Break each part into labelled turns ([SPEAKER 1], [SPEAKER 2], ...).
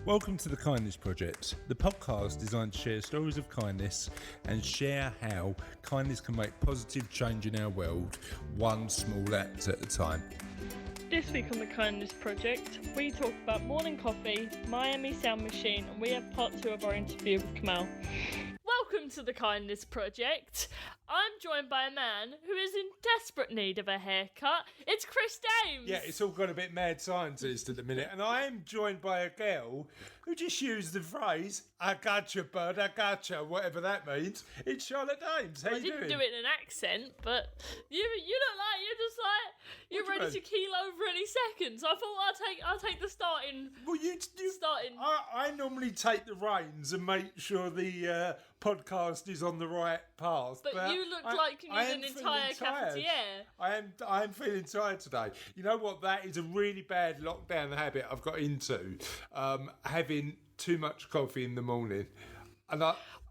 [SPEAKER 1] Welcome to the Kindness Project, the podcast designed to share stories of kindness and share how kindness can make positive change in our world, one small act at a time.
[SPEAKER 2] This week on the Kindness Project, we talk about morning coffee, Miami Sound Machine, and we have part 2 of our interview with Kamal. Welcome to the Kindness Project. I'm joined by a man who is in desperate need of a haircut. It's Chris Dames.
[SPEAKER 1] Yeah, it's all got a bit mad scientist at the minute, and I am joined by a girl who just used the phrase, I gotcha, bud, I gotcha, whatever that means. It's Charlotte Dames. How you doing?
[SPEAKER 2] I didn't do it in an accent, but you look like you're ready to keel over any second. So I thought I'll take the starting.
[SPEAKER 1] Well, you
[SPEAKER 2] starting.
[SPEAKER 1] I normally take the reins and make sure the podcast is on the right path.
[SPEAKER 2] But you look like you need an entire cafetiere.
[SPEAKER 1] I am feeling tired today. You know what? That is a really bad lockdown habit I've got into, having too much coffee in the morning. And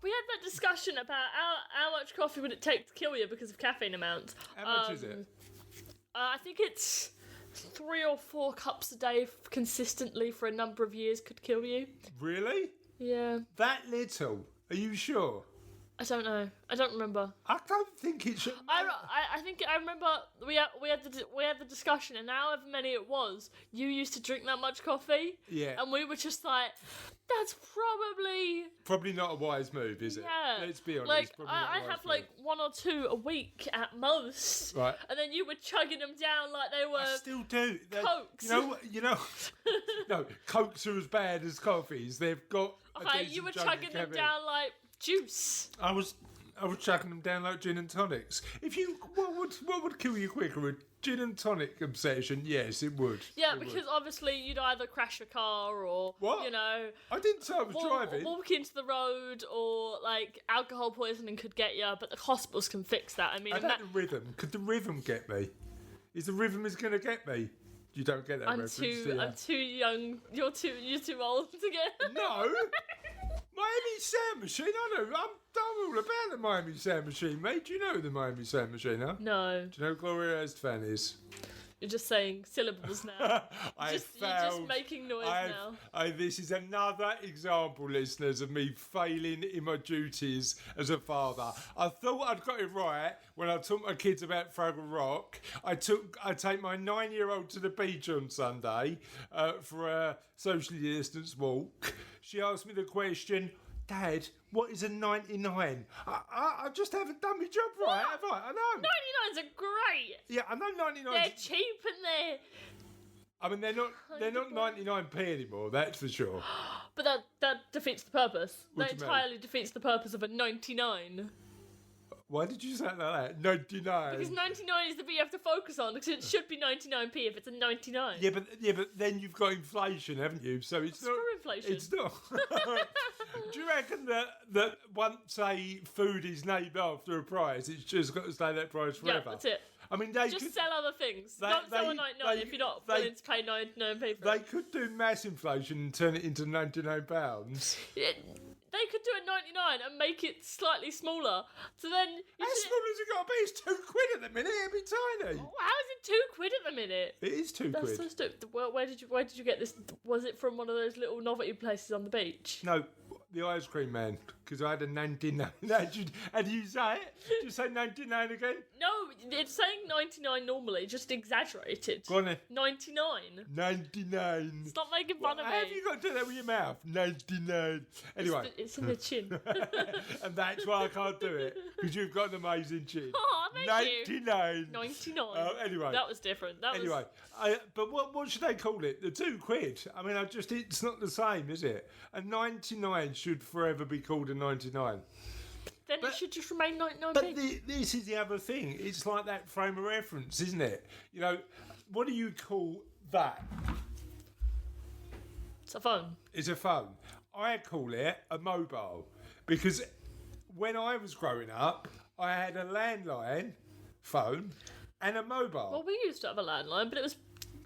[SPEAKER 2] we had that discussion about how much coffee would it take to kill you because of caffeine amount.
[SPEAKER 1] How much is it?
[SPEAKER 2] I think it's 3 or 4 cups a day consistently for a number of years could kill you.
[SPEAKER 1] Really?
[SPEAKER 2] Yeah.
[SPEAKER 1] That little? Are you sure?
[SPEAKER 2] I don't know. I don't remember.
[SPEAKER 1] I don't think it should.
[SPEAKER 2] I think I remember we had the discussion, and however many it was, you used to drink that much coffee.
[SPEAKER 1] Yeah.
[SPEAKER 2] And we were just like, that's
[SPEAKER 1] probably not a wise move, is it?
[SPEAKER 2] Yeah.
[SPEAKER 1] Let's be honest.
[SPEAKER 2] Like I have like 1 or 2 a week at most.
[SPEAKER 1] Right.
[SPEAKER 2] And then you were chugging them down like they were.
[SPEAKER 1] I still do.
[SPEAKER 2] Cokes.
[SPEAKER 1] You know. No, Cokes are as bad as coffees. They've got.
[SPEAKER 2] Okay, you were chugging them down like juice.
[SPEAKER 1] I was chugging them down like gin and tonics. What would kill you quicker, a gin and tonic obsession? Yes, it would.
[SPEAKER 2] Yeah, because obviously you'd either crash a car or
[SPEAKER 1] what?
[SPEAKER 2] You know.
[SPEAKER 1] I didn't say I was driving.
[SPEAKER 2] Walk into the road, or like alcohol poisoning could get you, but the hospitals can fix that. I mean,
[SPEAKER 1] the rhythm. Could the rhythm get me? Is the rhythm going to get me? You don't get that reference, do you?
[SPEAKER 2] I'm too young. You're too old to get.
[SPEAKER 1] No. Miami Sound Machine, I know. I'm all about the Miami Sound Machine, mate. Do you know the Miami Sound Machine, huh?
[SPEAKER 2] No.
[SPEAKER 1] Do you know who Gloria Estefan is?
[SPEAKER 2] You're just saying syllables now. You're just making noise now.
[SPEAKER 1] This is another example, listeners, of me failing in my duties as a father. I thought I'd got it right when I took my kids about Fraggle Rock. I take my 9-year-old to the beach on Sunday for a socially distanced walk. She asked me the question, Dad, what is a 99? I just haven't done my job right, have I? I know.
[SPEAKER 2] 99s are great.
[SPEAKER 1] Yeah, I know 99s.
[SPEAKER 2] They're cheap and
[SPEAKER 1] I mean, they're not 99p anymore, that's for sure.
[SPEAKER 2] But that defeats the purpose.
[SPEAKER 1] What
[SPEAKER 2] that
[SPEAKER 1] do you mean?
[SPEAKER 2] entirely defeats the purpose of a 99.
[SPEAKER 1] Why did you say it like that? 99.
[SPEAKER 2] Because 99 is the bit you have to focus on, because it should be 99p if it's a 99.
[SPEAKER 1] Yeah, but then you've got inflation, haven't you? So it's not.
[SPEAKER 2] Screw inflation.
[SPEAKER 1] It's not. Do you reckon that once a food is named after a price, it's just got to stay that price forever?
[SPEAKER 2] Yeah, that's it.
[SPEAKER 1] I mean, they
[SPEAKER 2] just
[SPEAKER 1] could
[SPEAKER 2] sell other things. Don't sell a 99 if you're not willing to pay 99p for it.
[SPEAKER 1] They could do mass inflation and turn it into £99.
[SPEAKER 2] They could do a 99 and make it slightly smaller. So then...
[SPEAKER 1] How small has it got to be? It's £2 at the minute. It'd be tiny.
[SPEAKER 2] Oh, how is it £2 at the minute?
[SPEAKER 1] It is £2.
[SPEAKER 2] That's so stupid. Where did you get this? Was it from one of those little novelty places on the beach?
[SPEAKER 1] No, the ice cream man. Because I had a 99. And you say it? Did you say 99 again?
[SPEAKER 2] No, it's saying 99 normally, just exaggerated.
[SPEAKER 1] Go on then.
[SPEAKER 2] 99.
[SPEAKER 1] 99.
[SPEAKER 2] Stop making fun of me.
[SPEAKER 1] How have you got to do that with your mouth? 99. Anyway.
[SPEAKER 2] It's in the chin.
[SPEAKER 1] And that's why I can't do it. Because you've got an amazing chin.
[SPEAKER 2] Oh, thank
[SPEAKER 1] 99.
[SPEAKER 2] you. 99.
[SPEAKER 1] Anyway.
[SPEAKER 2] That was different.
[SPEAKER 1] But what should they call it? The £2? I mean, it's not the same, is it? A 99 should forever be called a 99.
[SPEAKER 2] Then it should just remain 99p.
[SPEAKER 1] But this is the other thing. It's like that frame of reference, isn't it? You know, what do you call that?
[SPEAKER 2] It's a phone.
[SPEAKER 1] It's a phone. I call it a mobile because when I was growing up, I had a landline phone and a mobile.
[SPEAKER 2] Well, we used to have a landline, but it was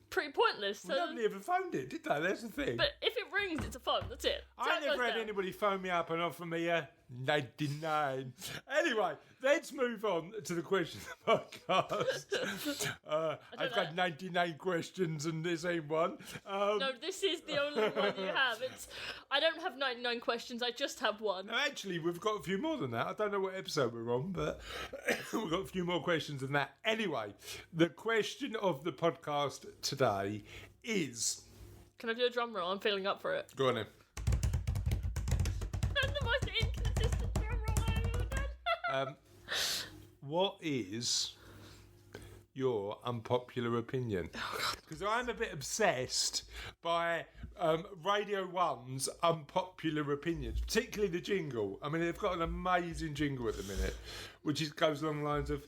[SPEAKER 2] pretty pointless. So...
[SPEAKER 1] Well, nobody ever phoned it, did they? That's the thing.
[SPEAKER 2] But if it rings, it's a phone. That's it.
[SPEAKER 1] I never had anybody phone me up and offer me a 99. Anyway, let's move on to the question of the podcast. I've got 99 questions and this ain't one.
[SPEAKER 2] No, this is the only one you have. I don't have 99 questions, I just have one.
[SPEAKER 1] No, actually, we've got a few more than that. I don't know what episode we're on, but we've got a few more questions than that. Anyway, the question of the podcast today is...
[SPEAKER 2] Can I do a drum roll? I'm feeling up for it.
[SPEAKER 1] Go on then.
[SPEAKER 2] That's the most inconsistent drum roll I've ever done.
[SPEAKER 1] What is your unpopular opinion? Because I'm a bit obsessed by Radio 1's unpopular opinions, particularly the jingle. I mean, they've got an amazing jingle at the minute, which goes along the lines of,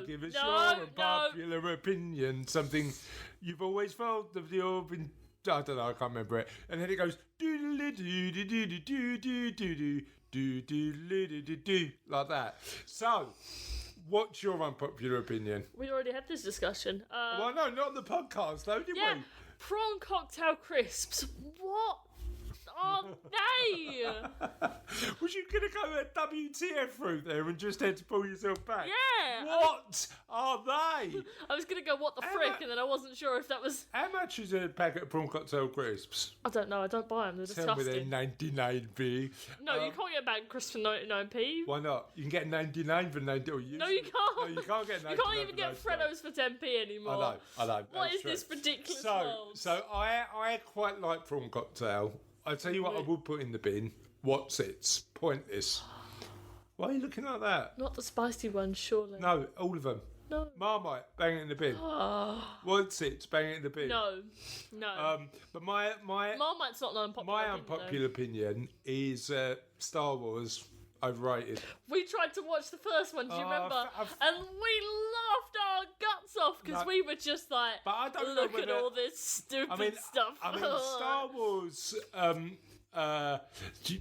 [SPEAKER 1] give us your unpopular opinion, something you've always felt of your... I don't know, I can't remember it. And then it goes like that. So, what's your unpopular opinion?
[SPEAKER 2] We already had this discussion.
[SPEAKER 1] Well, no, not on the podcast, though, did we?
[SPEAKER 2] Prawn cocktail crisps. What are they?
[SPEAKER 1] Was you going to go a WTF route there and just had to pull yourself back?
[SPEAKER 2] Yeah.
[SPEAKER 1] What are they?
[SPEAKER 2] I was going to go, what the frick, and then I wasn't sure if that was...
[SPEAKER 1] How much is a packet of prawn cocktail crisps?
[SPEAKER 2] I don't know, I don't buy them, they're
[SPEAKER 1] Tell
[SPEAKER 2] disgusting.
[SPEAKER 1] me they're 99p.
[SPEAKER 2] No, you can't get a bag of crisps for 99p.
[SPEAKER 1] Why not? You can get 99 for 90.
[SPEAKER 2] No, you can't.
[SPEAKER 1] No, you can't get 99.
[SPEAKER 2] You can't even get Freddos for 10p anymore.
[SPEAKER 1] I know.
[SPEAKER 2] What is this ridiculous world?
[SPEAKER 1] So I quite like prawn cocktail. I tell you what, I would put in the bin. What's it's pointless. Why are you looking like that?
[SPEAKER 2] Not the spicy ones, surely.
[SPEAKER 1] No, all of them.
[SPEAKER 2] No.
[SPEAKER 1] Marmite, bang it in the bin. What's it's bang it in the bin.
[SPEAKER 2] No.
[SPEAKER 1] But my
[SPEAKER 2] Marmite's not an unpopular
[SPEAKER 1] my
[SPEAKER 2] opinion,
[SPEAKER 1] unpopular opinion is Star Wars overrated.
[SPEAKER 2] We tried to watch the first one, do you remember? And we laughed our guts off because we were just like,
[SPEAKER 1] but I don't
[SPEAKER 2] look
[SPEAKER 1] know
[SPEAKER 2] at all this stupid stuff.
[SPEAKER 1] I mean, Star Wars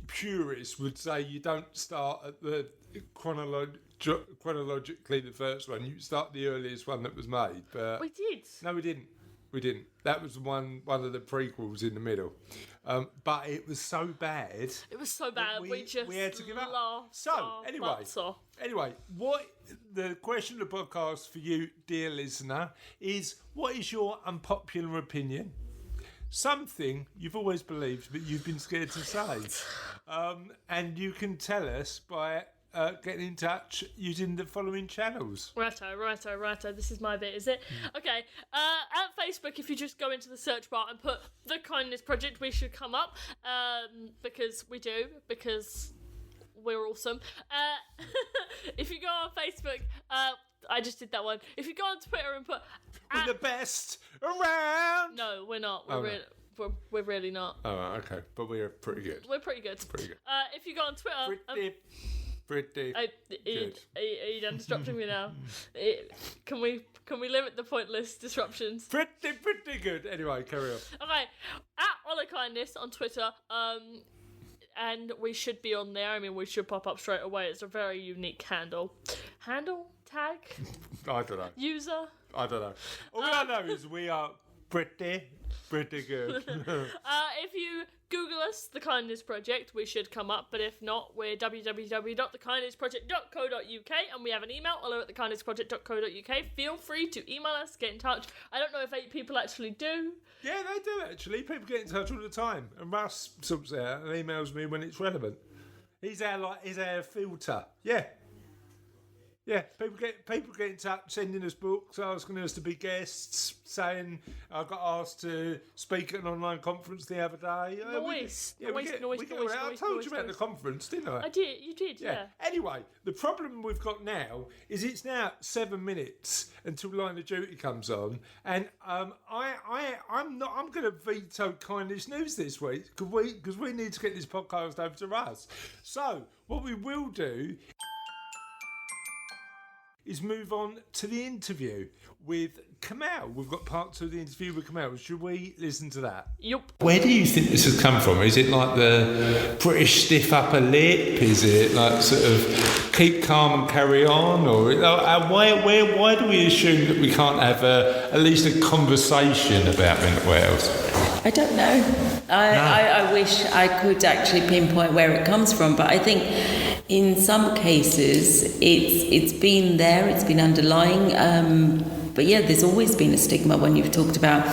[SPEAKER 1] purists would say you don't start at the chronologically the first one. You start the earliest one that was made. But
[SPEAKER 2] we did.
[SPEAKER 1] No, we didn't. We didn't. That was one of the prequels in the middle. But it was so bad.
[SPEAKER 2] It was so bad. We
[SPEAKER 1] had to give up.
[SPEAKER 2] So
[SPEAKER 1] anyway, what the question of the podcast for you, dear listener, is: what is your unpopular opinion? Something you've always believed but you've been scared to say, and you can tell us by getting in touch using the following channels.
[SPEAKER 2] Righto. This is my bit, is it? Okay. At Facebook, if you just go into the search bar and put The Kindness Project, we should come up. Because we do. Because we're awesome. If you go on Facebook, I just did that one. If you go on Twitter and put...
[SPEAKER 1] We're the best around!
[SPEAKER 2] No, we're not. We're really not.
[SPEAKER 1] Oh, okay. But we're pretty good.
[SPEAKER 2] We're pretty good. If you go on Twitter...
[SPEAKER 1] Pretty good.
[SPEAKER 2] Are you done disrupting me now? Can we limit the pointless disruptions?
[SPEAKER 1] Pretty good. Anyway, carry on.
[SPEAKER 2] Okay, at Ola Kindness on Twitter, and we should be on there. I mean, we should pop up straight away. It's a very unique handle. Tag?
[SPEAKER 1] I don't know.
[SPEAKER 2] User?
[SPEAKER 1] I don't know. All I know is we are pretty good.
[SPEAKER 2] If you Google us, The Kindness Project, we should come up, but if not, we're www.thekindnessproject.co.uk, and we have an email, hello@thekindnessproject.co.uk. Feel free to email us, get in touch. I don't know if 8 people actually do.
[SPEAKER 1] Yeah, they do actually. People get in touch all the time, and Russ sorts it out and emails me when it's relevant. He's our filter. Yeah, people get in touch, sending us books, asking us to be guests, saying I got asked to speak at an online conference the other day.
[SPEAKER 2] Noise.
[SPEAKER 1] I told you about the conference, didn't I?
[SPEAKER 2] I did. You did. Yeah.
[SPEAKER 1] Anyway, the problem we've got now is it's now 7 minutes until Line of Duty comes on, and I'm going to veto Kindness News this week because we need to get this podcast over to Russ. So what we will do is move on to the interview with Kamal. We've got part 2 of the interview with Kamal. Should we listen to that?
[SPEAKER 2] Yup.
[SPEAKER 1] Where do you think this has come from? Is it like the British stiff upper lip? Is it like sort of keep calm and carry on? Or why do we assume that we can't have at least a conversation about mental health?
[SPEAKER 3] I don't know. I wish I could actually pinpoint where it comes from, but I think in some cases it's been there, it's been underlying. But yeah, there's always been a stigma when you've talked about,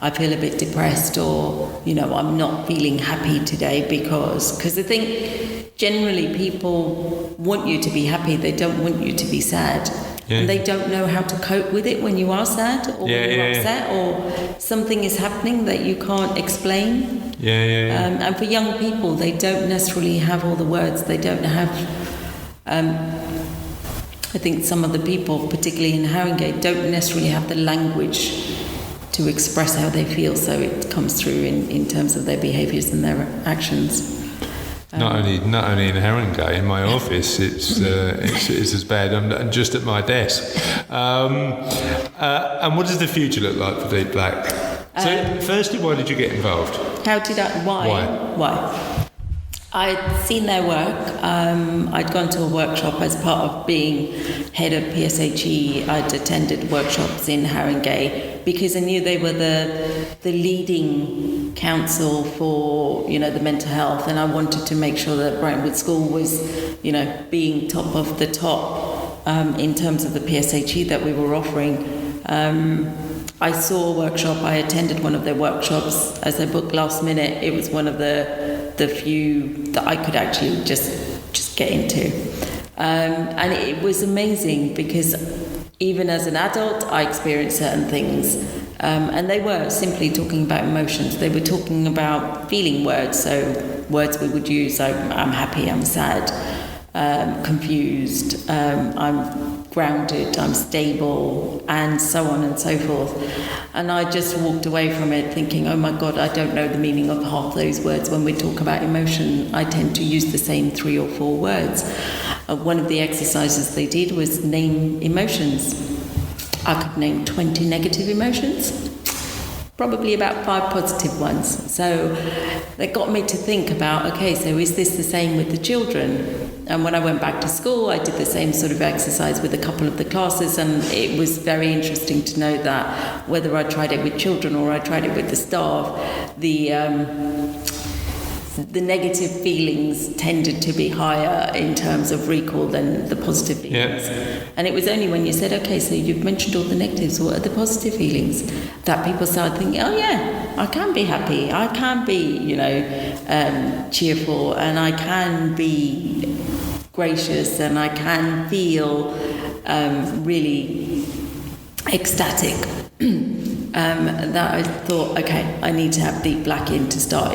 [SPEAKER 3] I feel a bit depressed, or, you know, I'm not feeling happy today because I think generally people want you to be happy, they don't want you to be sad. Yeah. And they don't know how to cope with it when you are sad or when you're upset or something is happening that you can't explain. And for young people, they don't necessarily have all the words. They don't have... I think some of the people, particularly in Haringey, don't necessarily have the language to express how they feel, so it comes through in terms of their behaviours and their actions.
[SPEAKER 1] Not only in Haringey, in my office, it's as bad. I'm just at my desk. And what does the future look like for Deep Black? So, firstly, why did you get involved?
[SPEAKER 3] Why? I'd seen their work. I'd gone to a workshop as part of being head of PSHE. I'd attended workshops in Haringey because I knew they were the leading council for, you know, the mental health, and I wanted to make sure that Brentwood School was, you know, being top of the top in terms of the PSHE that we were offering. I saw a workshop. I attended one of their workshops as I booked last minute. It was one of the few that I could actually just get into, and it was amazing because even as an adult I experienced certain things, and they were simply talking about emotions. They were talking about feeling words, so words we would use, I'm happy, I'm sad, confused, I'm grounded, I'm stable, and so on and so forth. And I just walked away from it thinking, oh my God, I don't know the meaning of half those words. When we talk about emotion, I tend to use the same 3 or 4 words. One of the exercises they did was name emotions. I could name 20 negative emotions, probably about 5 positive ones. So that got me to think about, okay, so is this the same with the children? And when I went back to school, I did the same sort of exercise with a couple of the classes, and it was very interesting to know that whether I tried it with children or I tried it with the staff, the negative feelings tended to be higher in terms of recall than the positive feelings. Yeah. And it was only when you said, okay, so you've mentioned all the negatives, what are the positive feelings? That people started thinking, oh yeah, I can be happy, I can be, you know, cheerful, and I can be gracious, and I can feel really ecstatic. That I thought, okay, I need to have Deep Black in to start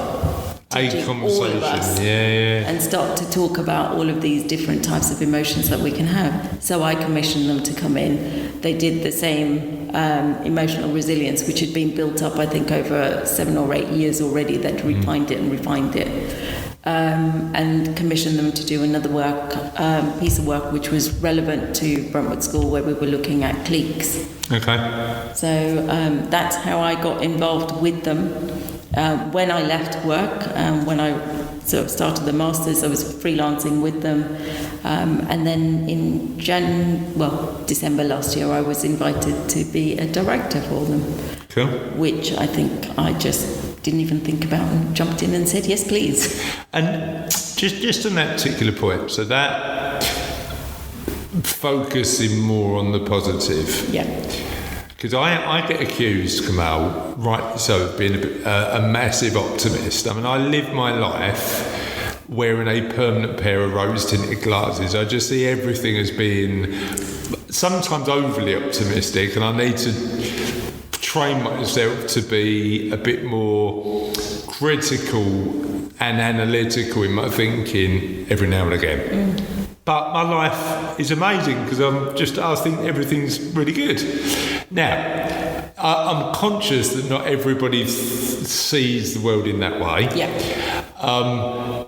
[SPEAKER 1] a conversation,
[SPEAKER 3] and start to talk about all of these different types of emotions that we can have. So I commissioned them to come in. They did the same emotional resilience, which had been built up, I think, over 7 or 8 years already. They'd refined it, and commissioned them to do another piece of work which was relevant to Brentwood School, where we were looking at cliques.
[SPEAKER 1] Okay.
[SPEAKER 3] So that's how I got involved with them. When I left work, when I sort of started the Masters, I was freelancing with them. And then in December last year, I was invited to be a director for them.
[SPEAKER 1] Cool.
[SPEAKER 3] Which I think I just didn't even think about and jumped in and said, yes, please.
[SPEAKER 1] And just on that particular point, so that focusing more on the positive.
[SPEAKER 3] Yeah.
[SPEAKER 1] Because I get accused, Kamal, rightly so, of being a massive optimist. I mean, I live my life wearing a permanent pair of rose-tinted glasses. I just see everything as being sometimes overly optimistic, and I need to train myself to be a bit more critical and analytical in my thinking every now and again. But my life is amazing because I think everything's really good. Now, I'm conscious that not everybody sees the world in that way.
[SPEAKER 3] Yeah.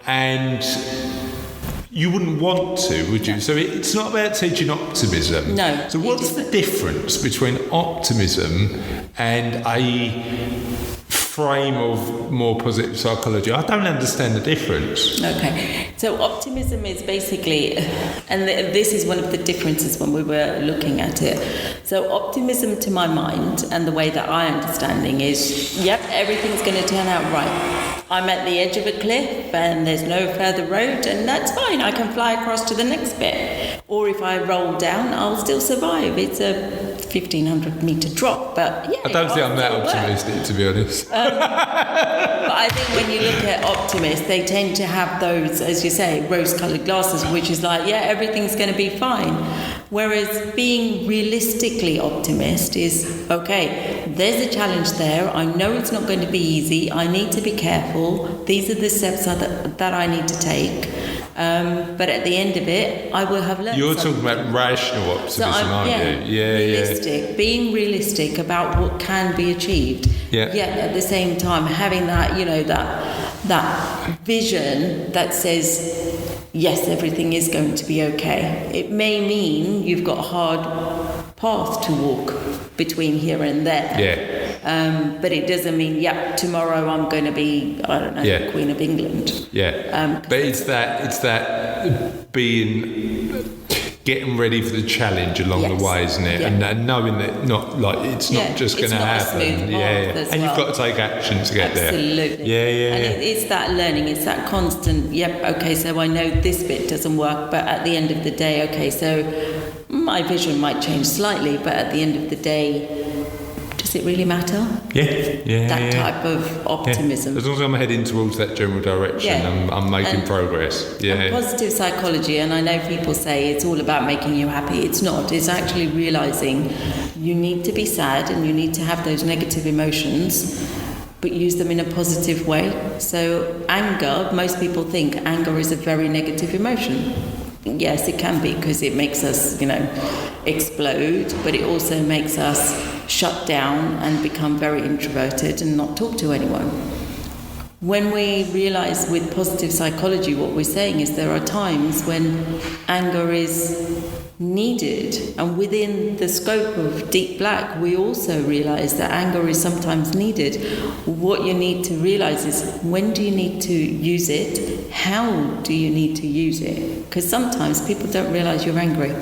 [SPEAKER 1] And you wouldn't want to, would you? So it's not about teaching optimism.
[SPEAKER 3] No.
[SPEAKER 1] So what's the difference between optimism and a frame of more positive psychology. I don't understand the difference.
[SPEAKER 3] Okay, so optimism is basically, and this is one of the differences when we were looking at it. So optimism, to my mind, and the way that I understanding is, yep, everything's going to turn out right. I'm at the edge of a cliff and there's no further road, and that's fine. I can fly across to the next bit. Or if I roll down, I'll still survive. It's a 1,500 metre drop, but yeah.
[SPEAKER 1] I don't think I'm that optimistic, to be honest.
[SPEAKER 3] But I think when you look at optimists, they tend to have those, as you say, rose-coloured glasses, which is like, yeah, everything's going to be fine. Whereas being realistically optimist is, okay, there's a challenge there. I know it's not going to be easy. I need to be careful. These are the steps that I need to take. But at the end of it, I will have learned
[SPEAKER 1] You're
[SPEAKER 3] something.
[SPEAKER 1] talking about rational optimism, aren't you?
[SPEAKER 3] Realistic. Being realistic about what can be achieved.
[SPEAKER 1] Yeah.
[SPEAKER 3] Yet at the same time, having that, that vision that says, yes, everything is going to be okay. It may mean you've got a hard path to walk between here and there.
[SPEAKER 1] Yeah.
[SPEAKER 3] But it doesn't mean, tomorrow I'm going to be, I don't know, the Queen of England.
[SPEAKER 1] Yeah. But it's that getting ready for the challenge along the way, isn't it?
[SPEAKER 3] Yeah.
[SPEAKER 1] And knowing that it's not just going to happen. And you've got to take action to get there.
[SPEAKER 3] Absolutely.
[SPEAKER 1] Yeah.
[SPEAKER 3] And it's that learning, it's that constant, okay, so I know this bit doesn't work, but at the end of the day, okay, so my vision might change slightly, but at the end of the day, does it really matter? That type of optimism.
[SPEAKER 1] As long as I'm heading towards that general direction, I'm making progress.
[SPEAKER 3] And positive psychology, and I know people say it's all about making you happy. It's not. It's actually realising you need to be sad and you need to have those negative emotions, but use them in a positive way. So anger, most people think anger is a very negative emotion. Yes, it can be, because it makes us, explode, but it also makes us shut down and become very introverted and not talk to anyone. When we realise with positive psychology, what we're saying is there are times when anger is needed, and within the scope of Deep Black, we also realise that anger is sometimes needed. What you need to realise is, when do you need to use it? How do you need to use it? Because sometimes people don't realise you're angry.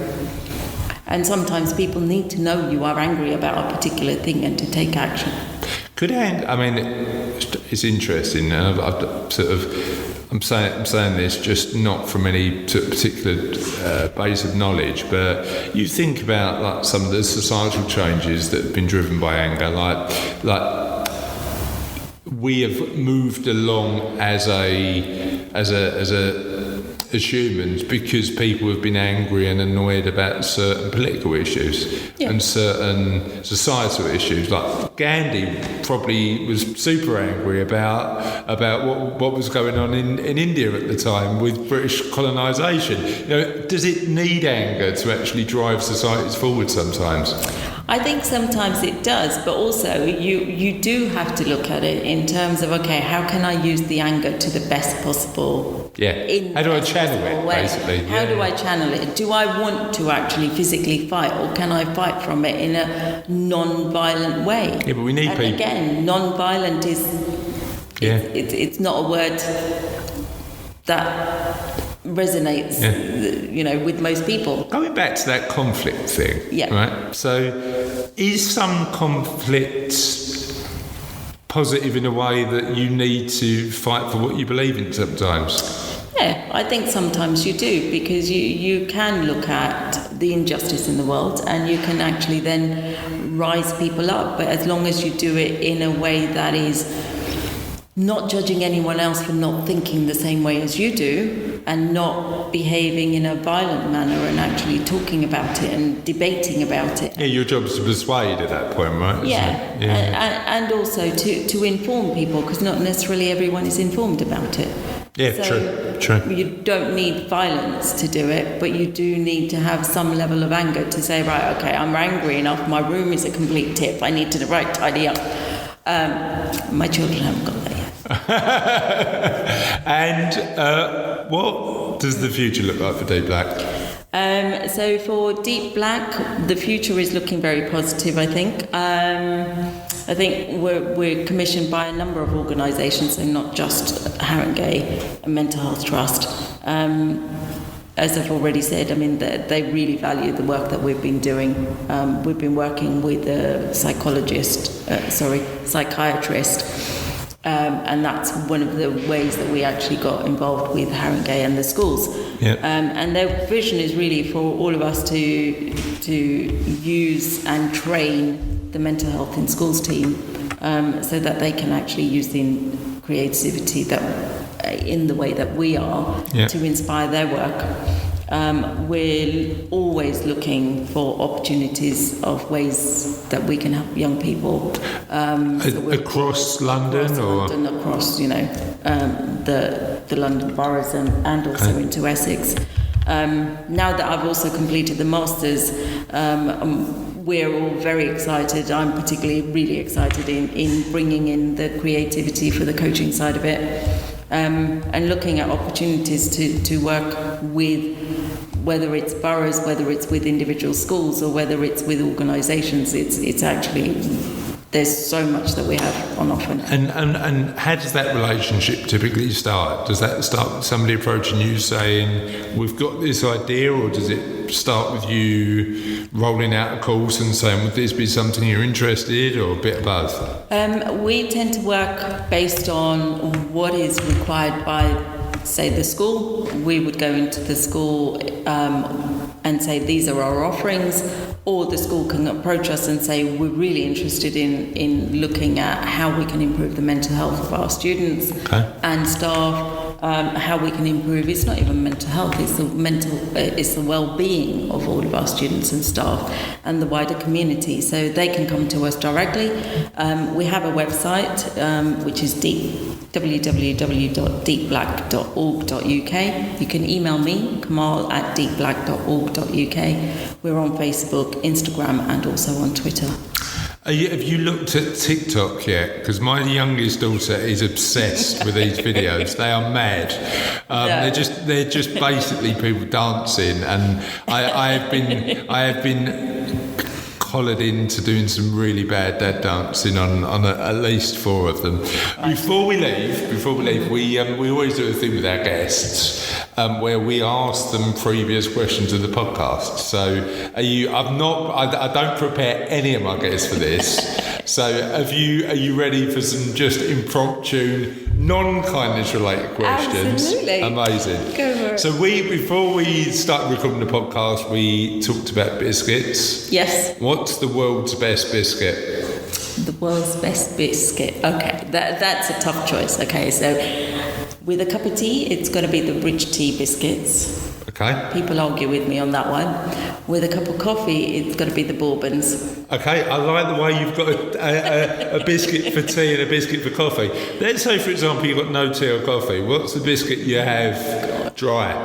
[SPEAKER 3] And sometimes people need to know you are angry about a particular thing and to take action.
[SPEAKER 1] It's interesting. I'm saying this just not from any sort of particular base of knowledge, but you think about some of the societal changes that have been driven by anger, like we have moved along as humans because people have been angry and annoyed about certain political issues and certain societal issues. Like Gandhi probably was super angry about what was going on in India at the time with British colonisation. Does it need anger to actually drive societies forward sometimes?
[SPEAKER 3] I think sometimes it does, but also you do have to look at it in terms of, okay, how can I use the anger to the best possible?
[SPEAKER 1] How do I channel it,
[SPEAKER 3] way?
[SPEAKER 1] basically?
[SPEAKER 3] How do I channel it? Do I want to actually physically fight, or can I fight from it in a non-violent way?
[SPEAKER 1] Yeah, but we need people.
[SPEAKER 3] Again, non-violent is... It's not a word that resonates, with most people.
[SPEAKER 1] Going back to that conflict thing, right? So, is some conflicts positive in a way that you need to fight for what you believe in sometimes?
[SPEAKER 3] Yeah, I think sometimes you do, because you can look at the injustice in the world and you can actually then rise people up, but as long as you do it in a way that is not judging anyone else for not thinking the same way as you do, and not behaving in a violent manner, and actually talking about it and debating about it.
[SPEAKER 1] Yeah, your job is to persuade at that point, right?
[SPEAKER 3] And also to inform people, because not necessarily everyone is informed about it.
[SPEAKER 1] Yeah,
[SPEAKER 3] so
[SPEAKER 1] true.
[SPEAKER 3] You don't need violence to do it, but you do need to have some level of anger to say, right, okay, I'm angry enough, my room is a complete tip, I need to tidy up. My children haven't got that yet.
[SPEAKER 1] And what does the future look like for Deep Black?
[SPEAKER 3] So for Deep Black, the future is looking very positive, I think. I think we're commissioned by a number of organisations, so not just Haringey Mental Health Trust. As I've already said, I mean, they really value the work that we've been doing. We've been working with a psychiatrist, and that's one of the ways that we actually got involved with Haringey and the schools.
[SPEAKER 1] Yep.
[SPEAKER 3] And their vision is really for all of us to use and train the mental health in schools team, so that they can actually use the creativity that in the way that we are to inspire their work. We're always looking for opportunities of ways that we can help young people
[SPEAKER 1] across London,
[SPEAKER 3] across the London boroughs and also into Essex. Now that I've also completed the masters, we're all very excited. I'm particularly really excited in bringing in the creativity for the coaching side of it, and looking at opportunities to work with, whether it's boroughs, whether it's with individual schools, or whether it's with organisations. It's actually, there's so much that we have on offer now.
[SPEAKER 1] And how does that relationship typically start? Does that start with somebody approaching you saying, we've got this idea, or does it start with you rolling out a course and saying, would this be something you're interested, or a bit of both?
[SPEAKER 3] We tend to work based on what is required by, say, the school. We would go into the school and say, these are our offerings, or the school can approach us and say, we're really interested in looking at how we can improve the mental health of our students and staff, how we can improve, it's not even mental health, it's the well-being of all of our students and staff and the wider community. So they can come to us directly. We have a website, which is www.deepblack.org.uk. You can email me, kamal@deepblack.org.uk. We're on Facebook, Instagram, and also on Twitter.
[SPEAKER 1] Have you looked at TikTok yet? Because my youngest daughter is obsessed with these videos. They are mad. They're just basically people dancing, and I have been collared into doing some really bad dad dancing on at least 4 of them. Before we leave, we always do a thing with our guests. Where we ask them previous questions of the podcast. So, I don't prepare any of my guests for this. So, are you ready for some just impromptu, non-kindness related questions?
[SPEAKER 3] Absolutely.
[SPEAKER 1] Amazing.
[SPEAKER 3] Go for it.
[SPEAKER 1] So, before we started recording the podcast, we talked about biscuits.
[SPEAKER 3] Yes.
[SPEAKER 1] What's the world's best biscuit?
[SPEAKER 3] The world's best biscuit. Okay, that's a tough choice. Okay, so with a cup of tea, it's got to be the rich tea biscuits.
[SPEAKER 1] Okay.
[SPEAKER 3] People argue with me on that one. With a cup of coffee, it's got to be the bourbons.
[SPEAKER 1] Okay, I like the way you've got a biscuit for tea and a biscuit for coffee. Let's say, for example, you've got no tea or coffee. What's the biscuit you have dry?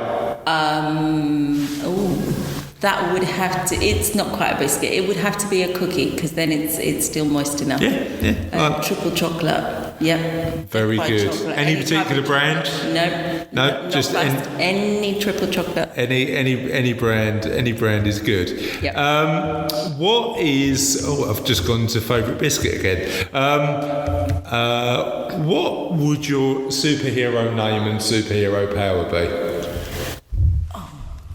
[SPEAKER 3] That would have to. It's not quite a biscuit. It would have to be a cookie, because then it's still moist enough.
[SPEAKER 1] Yeah.
[SPEAKER 3] Triple chocolate. Yep.
[SPEAKER 1] Very good.
[SPEAKER 3] Chocolate.
[SPEAKER 1] Any particular brand? No. Just
[SPEAKER 3] any triple chocolate.
[SPEAKER 1] Any brand is good.
[SPEAKER 3] Yep.
[SPEAKER 1] What is? Oh, I've just gone to favourite biscuit again. What would your superhero name and superhero power be?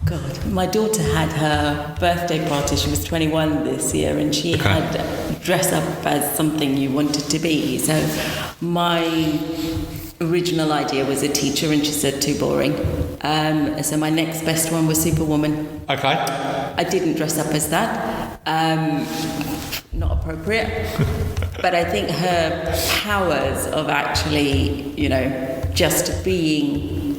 [SPEAKER 3] God, my daughter had her birthday party. She was 21 this year, and she had dress up as something you wanted to be. So my original idea was a teacher, and she said too boring. So my next best one was Superwoman.
[SPEAKER 1] Okay.
[SPEAKER 3] I didn't dress up as that. Not appropriate. But I think her powers of actually, just being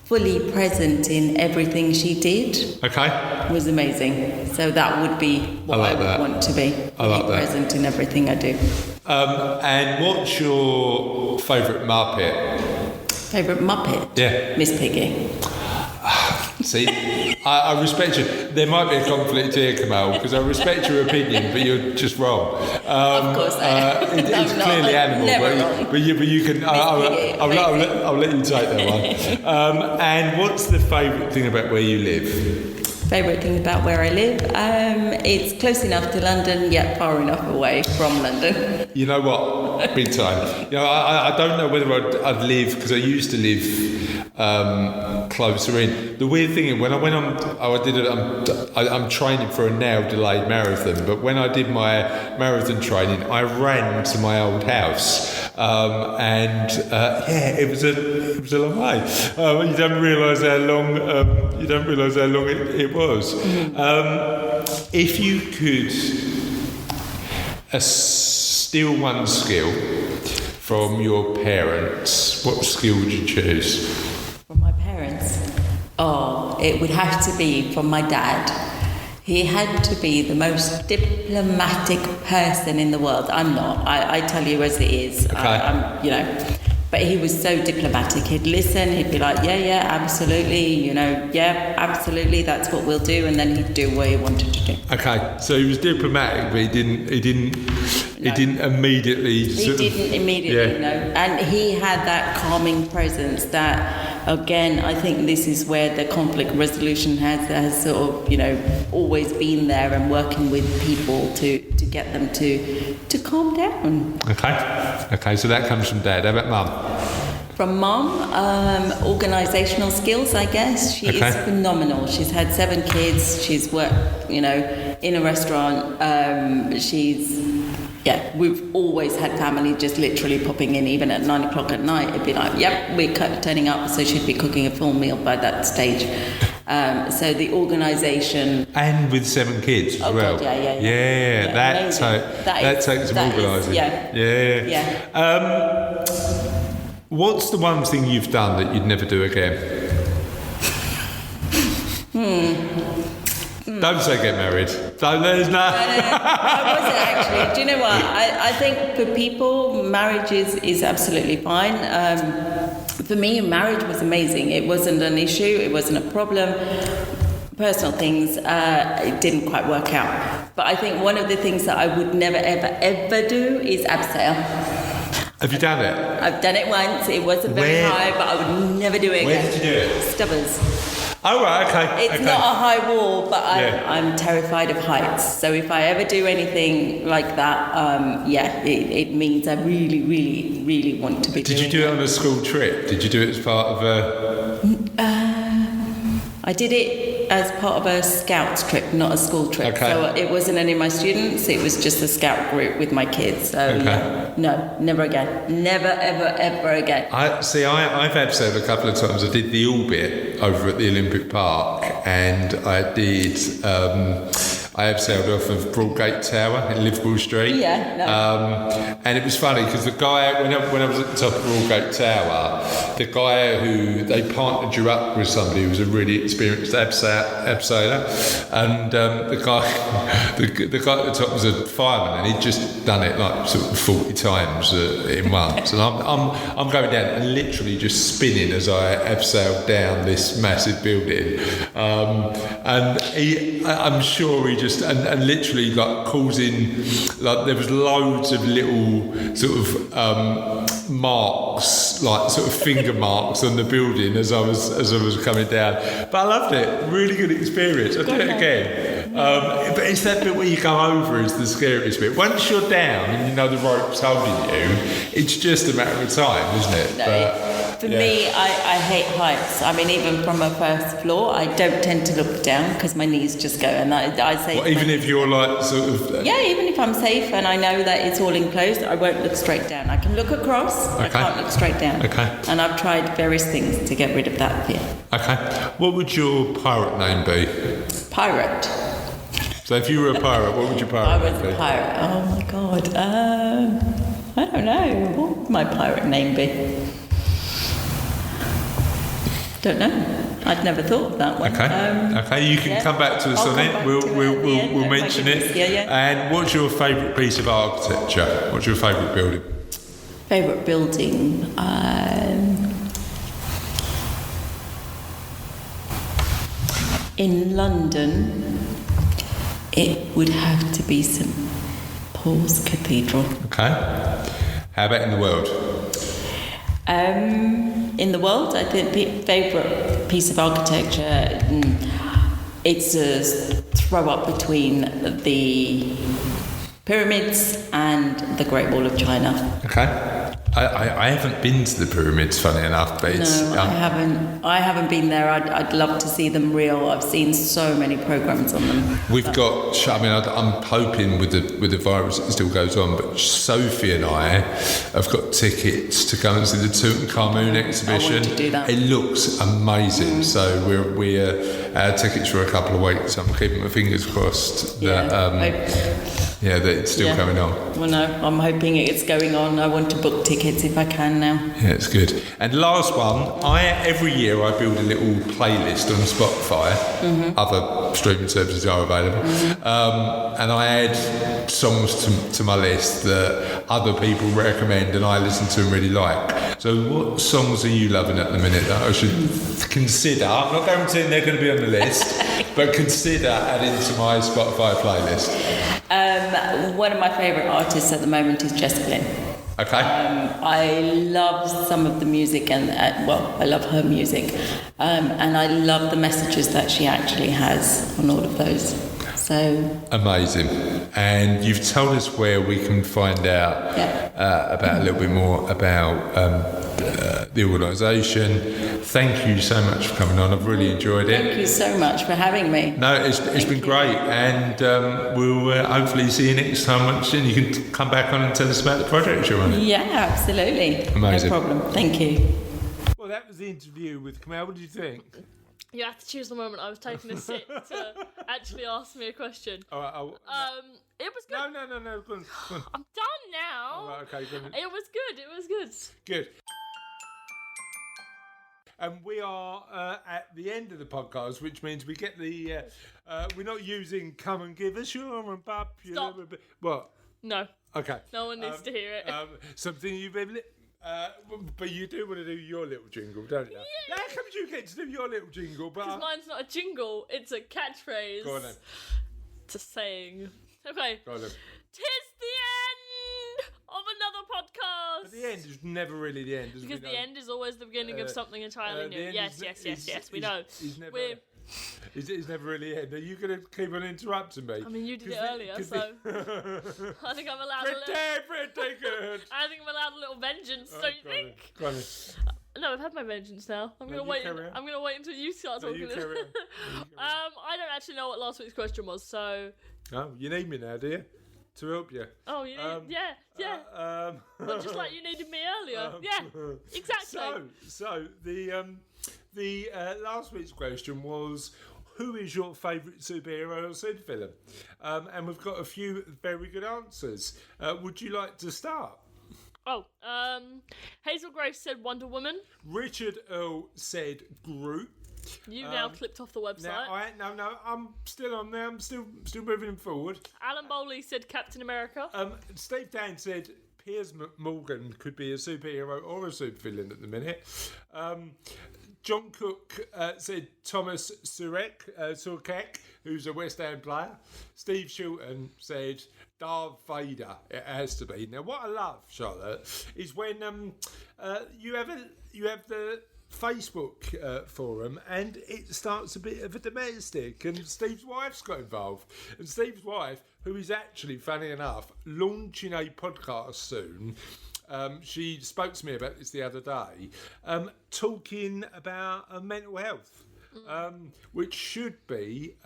[SPEAKER 3] fully present in everything she did was amazing. So that would be what I would want to be. Present in everything I do.
[SPEAKER 1] And what's your favourite Muppet?
[SPEAKER 3] Favourite Muppet?
[SPEAKER 1] Yeah.
[SPEAKER 3] Miss Piggy.
[SPEAKER 1] See, I respect you. There might be a conflict here, Kamal, because I respect your opinion, but you're just wrong.
[SPEAKER 3] Of course I am.
[SPEAKER 1] It's clearly animal, but you can. I'll let you take that one. And what's the favourite thing about where you live?
[SPEAKER 3] Favourite thing about where I live? It's close enough to London, yet far enough away from London.
[SPEAKER 1] You know what? Big time. I don't know whether I'd live, because I used to live closer in. The weird thing is, when I went on, I'm training for a now delayed marathon, but when I did my marathon training, I ran to my old house. It was a long way. You don't realise how long it was. If you could steal one skill from your parents, what skill would you choose?
[SPEAKER 3] From my parents? Oh, it would have to be from my dad. He had to be the most diplomatic person in the world. I'm not. I tell you as it is.
[SPEAKER 1] Okay.
[SPEAKER 3] But he was so diplomatic. He'd listen. He'd be like, yeah, absolutely. Yeah, absolutely. That's what we'll do. And then he'd do what he wanted to do.
[SPEAKER 1] Okay. So he was diplomatic, but he didn't immediately.
[SPEAKER 3] He didn't immediately. No. And he had that calming presence that. Again, I think this is where the conflict resolution has sort of, always been there, and working with people to get them to calm down.
[SPEAKER 1] Okay, so that comes from Dad. How about Mum?
[SPEAKER 3] From Mum, organisational skills, I guess. She is phenomenal. She's had 7 kids. She's worked, in a restaurant. We've always had family just literally popping in, even at 9 o'clock at night. It'd be like, yep, we're turning up, so she'd be cooking a full meal by that stage. So the organisation...
[SPEAKER 1] And with 7 kids as well.
[SPEAKER 3] God, yeah.
[SPEAKER 1] That takes some organising. Yeah. What's the one thing you've done that you'd never do again? Don't say get married. There's no.
[SPEAKER 3] I wasn't actually. Do you know what? I think for people, marriage is absolutely fine. For me, marriage was amazing. It wasn't an issue. It wasn't a problem. Personal things, it didn't quite work out. But I think one of the things that I would never, ever do is abseil.
[SPEAKER 1] Have you done it?
[SPEAKER 3] I've done it once. It wasn't very high, but I would never do it again.
[SPEAKER 1] Where did you do it?
[SPEAKER 3] Stubbers.
[SPEAKER 1] Oh, right, okay.
[SPEAKER 3] It's not a high wall, but I'm terrified of heights. So if I ever do anything like that, it means I really, really, really want to be doing it.
[SPEAKER 1] Did you do it on a school trip? Did you do it as part of a...
[SPEAKER 3] I did it as part of a scouts trip, not a school trip.
[SPEAKER 1] Okay.
[SPEAKER 3] So it wasn't any of my students, it was just a scout group with my kids. So no, never again. Never, ever, ever again.
[SPEAKER 1] I've abseiled a couple of times. I did the Orbit over at the Olympic Park, and I did... I abseiled off of Broadgate Tower in Liverpool Street. And it was funny because the guy, when I was at the top of Broadgate Tower, the guy who they partnered you up with somebody who was a really experienced abseiler, and the guy at the top was a fireman, and he'd just done it like sort of 40 times in once. And I'm going down and literally just spinning as I abseiled down this massive building, and I'm sure he just and literally like causing, like there was loads of little sort of marks, like sort of finger marks on the building as I was coming down. But I loved it. Really good experience. I'll do it again. But it's that bit where you go over is the scariest bit. Once you're down and you know the rope's holding you, it's just a matter of time, isn't it?
[SPEAKER 3] For me, I hate heights. I mean, even from a first floor, I don't tend to look down because my knees just go. And I say...
[SPEAKER 1] Well, even if you're like sort of...
[SPEAKER 3] even if I'm safe and I know that it's all enclosed, I won't look straight down. I can look across, I can't look straight down. And I've tried various things to get rid of that fear.
[SPEAKER 1] What would your pirate name be?
[SPEAKER 3] Pirate.
[SPEAKER 1] So if you were a pirate, what would your pirate name be?
[SPEAKER 3] I was a pirate. Oh my God. I don't know. What would my pirate name be? Don't know. I'd never thought of that one. You can come back to us on it. We'll mention it. And what's your favourite piece of architecture? What's your favourite building? Favourite building? In London, it would have to be St Paul's Cathedral.
[SPEAKER 1] Okay. How about in the world?
[SPEAKER 3] In the world, I think the favourite piece of architecture, it's a throw up between the Pyramids and the Great Wall of China.
[SPEAKER 1] Okay. I haven't been to the pyramids, funny enough, but it's...
[SPEAKER 3] No, I haven't been there. I'd love to see them real. I've seen so many programs on them.
[SPEAKER 1] We've got... I mean, I'm hoping with the virus it still goes on, but Sophie and I have got tickets to go and see the Tutankhamun exhibition.
[SPEAKER 3] I want to do that.
[SPEAKER 1] It looks amazing. So we're our tickets for a couple of weeks. I'm keeping my fingers crossed that... that it's still going on.
[SPEAKER 3] Well, no, I'm hoping it's going on. I want to book tickets if I can now.
[SPEAKER 1] Yeah, it's good. And last one, every year I build a little playlist on Spotify. Other streaming services are available. And I add songs to my list that other people recommend and I listen to and really like. So what songs are you loving at the minute that I should consider? I'm not guaranteeing they're going to be on the list, but consider adding to my Spotify playlist.
[SPEAKER 3] One of my favourite artists at the moment is Jess Glynn.
[SPEAKER 1] Okay.
[SPEAKER 3] I love some of the music and I love her music, and I love the messages that she actually has on all of those. So
[SPEAKER 1] amazing. And you've told us where we can find out about a little bit more about the organisation. Thank you so much for coming on. I've really enjoyed it.
[SPEAKER 3] Thank you so much for having me.
[SPEAKER 1] No, it's been great, and we'll hopefully see you next time. Once you can come back on and tell us about the project you're on.
[SPEAKER 3] Yeah, absolutely.
[SPEAKER 1] Amazing.
[SPEAKER 3] No problem. Thank you.
[SPEAKER 1] Well, that was the interview with Kamal. What did you think?
[SPEAKER 2] You have to choose the moment I was taking a sip to actually ask me a question.
[SPEAKER 1] All right,
[SPEAKER 2] it was good.
[SPEAKER 1] No. Go on.
[SPEAKER 2] I'm done now.
[SPEAKER 1] All right, okay, go on.
[SPEAKER 2] It was good.
[SPEAKER 1] Good. And we are at the end of the podcast, which means we get the... we're not using come and give us your and popular...
[SPEAKER 2] Stop.
[SPEAKER 1] What?
[SPEAKER 2] No.
[SPEAKER 1] Okay.
[SPEAKER 2] No one needs to hear it.
[SPEAKER 1] Something you've been... but you do want to do your little jingle, don't you?
[SPEAKER 2] Yeah.
[SPEAKER 1] How come you get to do your little jingle?
[SPEAKER 2] Because mine's not a jingle, it's a catchphrase.
[SPEAKER 1] Go on then.
[SPEAKER 2] It's a saying. Okay.
[SPEAKER 1] Go on then.
[SPEAKER 2] 'Tis the end of another podcast.
[SPEAKER 1] But the end is never really the end,
[SPEAKER 2] because the end is always the beginning of something entirely new. Yes, we know.
[SPEAKER 1] It's never really the end. Are you going to keep on interrupting me?
[SPEAKER 2] I mean, you did it earlier, so I think I'm allowed
[SPEAKER 1] pretty good.
[SPEAKER 2] I think I'm allowed a little vengeance, don't you think?
[SPEAKER 1] Go on.
[SPEAKER 2] No, I've had my vengeance now. I'm gonna wait until you start talking.
[SPEAKER 1] You carry on.
[SPEAKER 2] I don't actually know what last week's question was, so.
[SPEAKER 1] Oh, you need me now, do you? To help you.
[SPEAKER 2] Oh, you need, yeah. But just like you needed me earlier. Yeah, exactly.
[SPEAKER 1] So the last week's question was, who is your favourite superhero or supervillain? And we've got a few very good answers. Would you like to start?
[SPEAKER 2] Oh, Hazel Grace said Wonder Woman.
[SPEAKER 1] Richard Earl said Groot.
[SPEAKER 2] You now clipped off the website.
[SPEAKER 1] No, I'm still on there. I'm still moving forward.
[SPEAKER 2] Alan Bowley said Captain America.
[SPEAKER 1] Steve Dan said Piers Morgan could be a superhero or a supervillain at the minute. John Cook said Thomas Surkek, who's a West Ham player. Steve Shilton said Darth Vader. It has to be. Now, what I love, Charlotte, is when you have the Facebook forum and it starts a bit of a domestic, and Steve's wife's got involved. And Steve's wife, who is actually, funny enough, launching a podcast soon. She spoke to me about this the other day, talking about mental health. Which should be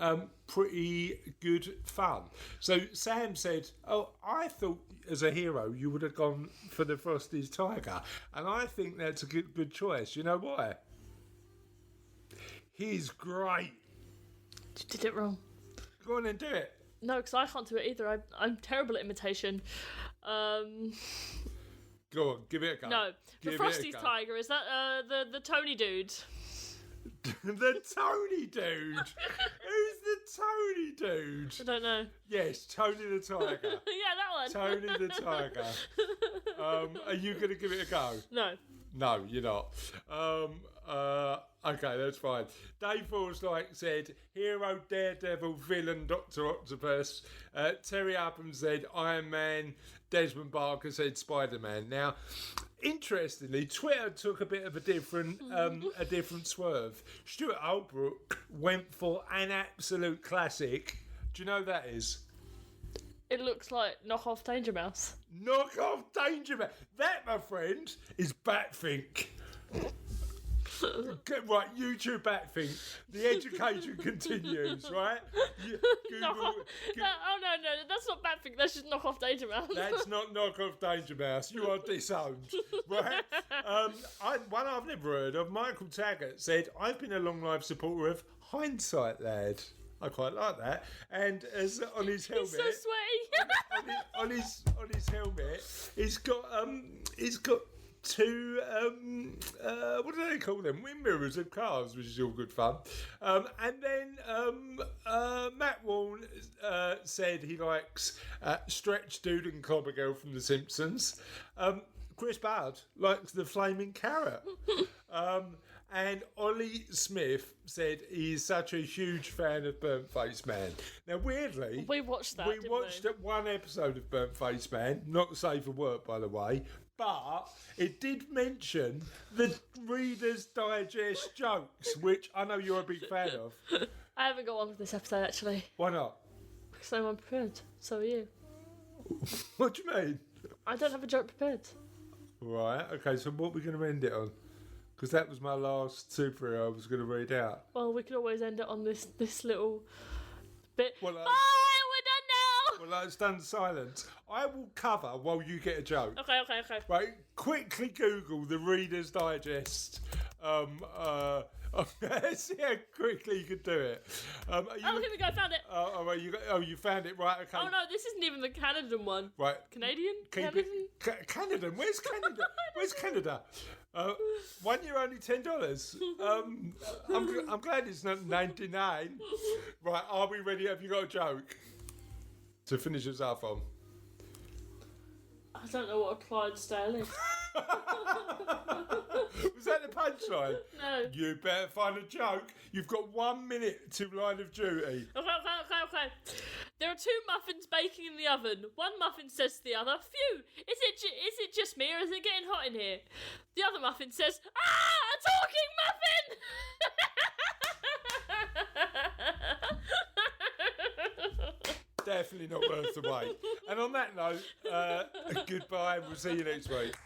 [SPEAKER 1] pretty good fun. So Sam said, I thought as a hero you would have gone for the Frosties Tiger, and I think that's a good choice. You know why? He's great.
[SPEAKER 2] You did it wrong.
[SPEAKER 1] Go on and do it.
[SPEAKER 2] No, because I can't do it either. I'm terrible at imitation.
[SPEAKER 1] Go on, give it a go.
[SPEAKER 2] No, the Frosties Tiger, is that the Tony dude?
[SPEAKER 1] The Tony dude? Who's the Tony dude?
[SPEAKER 2] I don't know.
[SPEAKER 1] Yes, Tony the Tiger.
[SPEAKER 2] Yeah, that one.
[SPEAKER 1] Tony the Tiger. Are you going to give it a go?
[SPEAKER 2] No.
[SPEAKER 1] No, you're not. Okay, that's fine. Dave Forsyth said hero, daredevil, villain, Dr. Octopus. Terry Upham said Iron Man. Desmond Barker said Spider-Man. Now, interestingly, Twitter took a bit of a different swerve. Stuart Holbrook went for an absolute classic. Do you know who that is?
[SPEAKER 2] It looks like knockoff Danger Mouse.
[SPEAKER 1] Knock off Danger Mouse. That, my friend, is Batfink. Right, YouTube Batfink. The education continues, right?
[SPEAKER 2] Knock off. Oh no, that's not Batfink. That's just knockoff Danger Mouse.
[SPEAKER 1] That's not knock off Danger Mouse. You are disowned, right? One I've never heard of, Michael Taggart, said, "I've been a long life supporter of Hindsight Lad." I quite like that. And as on his helmet,
[SPEAKER 2] He's so sweaty.
[SPEAKER 1] on his helmet, he's got two what do they call them? Wind mirrors of cars, which is all good fun. And then Matt Warren said he likes Stretch Dude and Clobber Girl from The Simpsons. Chris Bard likes the Flaming Carrot. And Ollie Smith said he's such a huge fan of Burnt Face Man. Now, weirdly,
[SPEAKER 2] We watched that.
[SPEAKER 1] we watched one episode of Burnt Face Man, not safe for work, by the way, but it did mention the Reader's Digest jokes, which I know you're a big fan of.
[SPEAKER 2] I haven't got one for this episode, actually.
[SPEAKER 1] Why not?
[SPEAKER 2] Because I'm unprepared. So are you.
[SPEAKER 1] What do you mean?
[SPEAKER 2] I don't have a joke prepared.
[SPEAKER 1] Right, okay, so what are we going to end it on? Because that was my last superhero I was going to read out.
[SPEAKER 2] Well, we could always end it on this little bit.
[SPEAKER 1] Well,
[SPEAKER 2] Bye! We're done now!
[SPEAKER 1] Well, it's done silence. I will cover while you get a joke.
[SPEAKER 2] Okay.
[SPEAKER 1] Right, quickly Google the Reader's Digest. See how quickly you could do it.
[SPEAKER 2] Here we go, found it.
[SPEAKER 1] You found it, right? Okay.
[SPEAKER 2] Oh no, this isn't even the Canadian one.
[SPEAKER 1] Right.
[SPEAKER 2] Canadian?
[SPEAKER 1] Keep
[SPEAKER 2] Canadian?
[SPEAKER 1] it. Canada. Where's Canada? Where's Canada? 1 year only $10. I'm glad it's not 99. Right, are we ready? Have you got a joke to finish us off on?
[SPEAKER 2] I don't know what a Clydesdale is.
[SPEAKER 1] Was that the punchline?
[SPEAKER 2] No.
[SPEAKER 1] You better find a joke. You've got 1 minute to line of duty.
[SPEAKER 2] Okay. There are two muffins baking in the oven. One muffin says to the other, "Phew, is it just me or is it getting hot in here?" The other muffin says, "Ah, a talking muffin!"
[SPEAKER 1] Definitely not worth the wait. And on that note, goodbye. We'll see you next week.